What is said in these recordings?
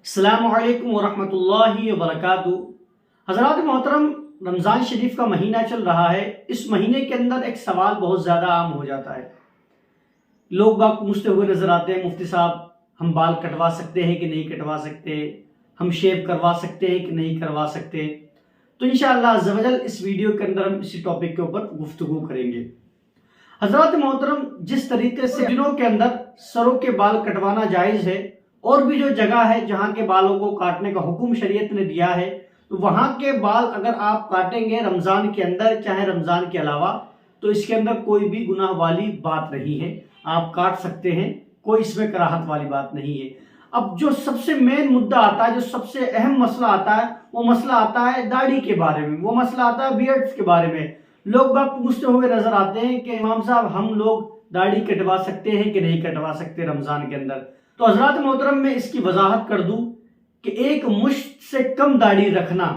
अस्सलामुअलैकुम वरहमतुल्लाहि वबरकातुहू। हज़रात मोहतरम, रमज़ान शरीफ का महीना चल रहा है। इस महीने के अंदर एक सवाल बहुत ज़्यादा आम हो जाता है। लोग बाग पूछते हुए नज़र आते हैं, मुफ्ती साहब हम बाल कटवा सकते हैं कि नहीं कटवा सकते, हम शेव करवा सकते हैं कि नहीं करवा सकते। तो इंशाअल्लाह अज़्ज़ व जल इस वीडियो के अंदर हम इसी टॉपिक के ऊपर गुफ्तगू करेंगे। हज़रात मोहतरम, जिस तरीके से दिनों के अंदर सरों के बाल कटवाना जायज़ है और भी जो जगह है जहाँ के बालों को काटने का हुक्म शरीयत ने दिया है, तो वहाँ के बाल अगर आप काटेंगे रमज़ान के अंदर चाहे रमज़ान के अलावा, तो इसके अंदर कोई भी गुनाह वाली बात नहीं है। आप काट सकते हैं, कोई इसमें कराहत वाली बात नहीं है। अब जो सबसे मेन मुद्दा आता है, जो सबसे अहम मसला आता है, वो मसला आता है दाढ़ी के बारे में, वो मसला आता है बियर्ड्स के बारे में। लोग बाग पूछते हुए नजर आते हैं कि इमाम साहब हम लोग दाढ़ी कटवा सकते हैं कि नहीं कटवा सकते रमज़ान के अंदर। तो हज़रात मोहतरम, मैं इसकी वजाहत कर दूं कि एक मुश्त से कम दाढ़ी रखना,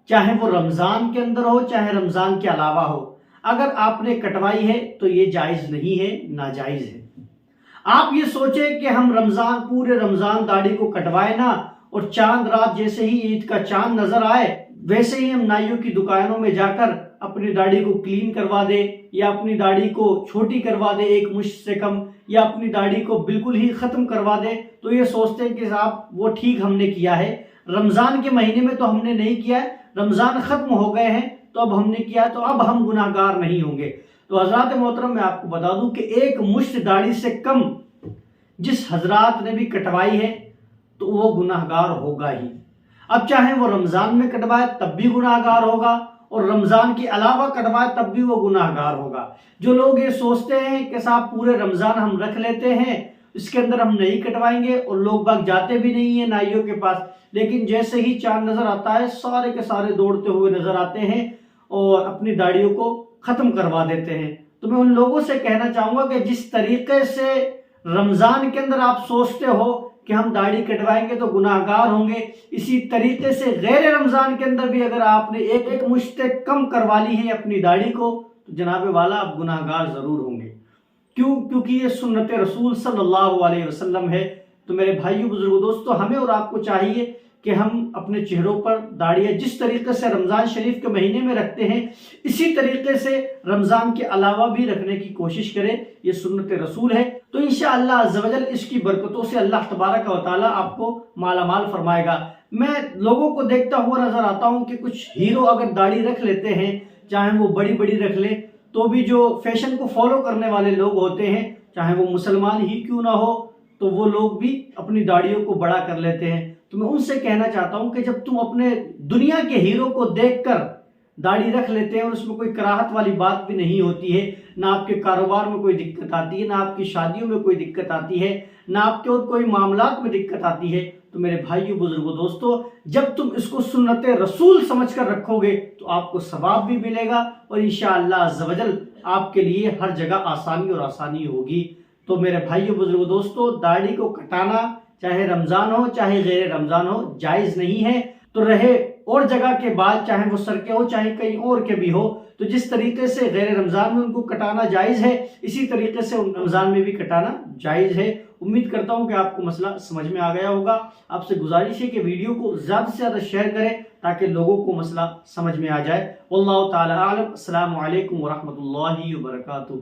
चाहे वो रमज़ान के अंदर हो चाहे रमज़ान के अलावा हो, अगर आपने कटवाई है तो ये जायज़ नहीं है, नाजायज़ है। आप ये सोचें कि हम रमज़ान पूरे रमज़ान दाढ़ी को कटवाए ना, और चांद रात जैसे ही ईद का चांद नजर आए वैसे ही हम नाइयों की दुकानों में जाकर अपनी दाढ़ी को क्लीन करवा दे, या अपनी दाढ़ी को छोटी करवा दे एक मुश्त से कम, या अपनी दाढ़ी को बिल्कुल ही खत्म करवा दे। तो ये सोचते हैं कि साहब वो ठीक हमने किया है, रमज़ान के महीने में तो हमने नहीं किया है, रमज़ान खत्म हो गए हैं तो अब हमने किया, तो अब हम गुनाहगार नहीं होंगे। तो हज़रात मोहतरम, मैं आपको बता दूं कि एक मुश्त दाढ़ी से कम जिस हजरात ने भी कटवाई है तो वो गुनाहगार होगा ही। अब चाहे वो रमज़ान में कटवाए तब भी गुनाहगार होगा, और रमज़ान के अलावा कटवाए तब भी वो गुनाहगार होगा। जो लोग ये सोचते हैं कि साहब पूरे रमज़ान हम रख लेते हैं, इसके अंदर हम नहीं कटवाएंगे, और लोग बाग जाते भी नहीं है नाइयों के पास, लेकिन जैसे ही चांद नजर आता है सारे के सारे दौड़ते हुए नजर आते हैं और अपनी दाढ़ियों को खत्म करवा देते हैं। तो मैं उन लोगों से कहना चाहूंगा कि जिस तरीके से रमज़ान के अंदर आप सोचते हो कि हम दाढ़ी कटवाएंगे तो गुनाहगार होंगे, इसी तरीके से गैर रमज़ान के अंदर भी अगर आपने एक मुश्त कम करवा ली है अपनी दाढ़ी को, तो जनाबे वाला आप गुनाहगार जरूर होंगे। क्यों? क्योंकि ये सुन्नत रसूल सल्लल्लाहु अलैहि वसल्लम है। तो मेरे भाइयों बुजुर्गों दोस्तों, हमें और आपको चाहिए कि हम अपने चेहरों पर दाढ़ियाँ जिस तरीके से रमज़ान शरीफ के महीने में रखते हैं, इसी तरीके से रमज़ान के अलावा भी रखने की कोशिश करें। ये सुन्नत रसूल है। तो इंशाअल्लाह अज़्ज़ व जल इसकी बरकतों से अल्लाह तबारक व तआला आपको मालामाल फरमाएगा। मैं लोगों को देखता हुआ नजर आता हूँ कि कुछ हीरो अगर दाढ़ी रख लेते हैं, चाहे वो बड़ी बड़ी रख ले, तो भी जो फैशन को फॉलो करने वाले लोग होते हैं, चाहे वो मुसलमान ही क्यों ना हो, तो वो लोग भी अपनी दाढ़ियों को बड़ा कर लेते हैं। तो मैं उनसे कहना चाहता हूं कि जब तुम अपने दुनिया के हीरो को देखकर दाढ़ी रख लेते हैं और उसमें कोई कराहत वाली बात भी नहीं होती है, ना आपके कारोबार में कोई दिक्कत आती है, ना आपकी शादियों में कोई दिक्कत आती है, ना आपके और कोई मामलात में दिक्कत आती है, तो मेरे भाइयों बुजुर्गों दोस्तों, जब तुम इसको सुन्नत रसूल समझकर रखोगे तो आपको सवाब भी मिलेगा, और इंशाअल्लाह अज़्ज़ व जल आपके लिए हर जगह आसानी और आसानी होगी। तो मेरे भाइयों बुजुर्गों दोस्तों, दाढ़ी को कटाना चाहे रमज़ान हो चाहे गैर रमज़ान हो जायज़ नहीं है। तो रहे और जगह के बाल, चाहे वो सर के हो चाहे कहीं और के भी हो, तो जिस तरीके से गैर रमज़ान में उनको कटाना जायज़ है, इसी तरीके से रमज़ान में भी कटाना जायज़ है। उम्मीद करता हूं कि आपको मसला समझ में आ गया होगा। आपसे गुजारिश है कि वीडियो को ज़्यादा से ज़्यादा शेयर करें ताकि लोगों को मसला समझ में आ जाए। वल्लाहु ताला आलम। अस्सलामु अलैकुम वरहमतुल्लाहि वबरकातुहू।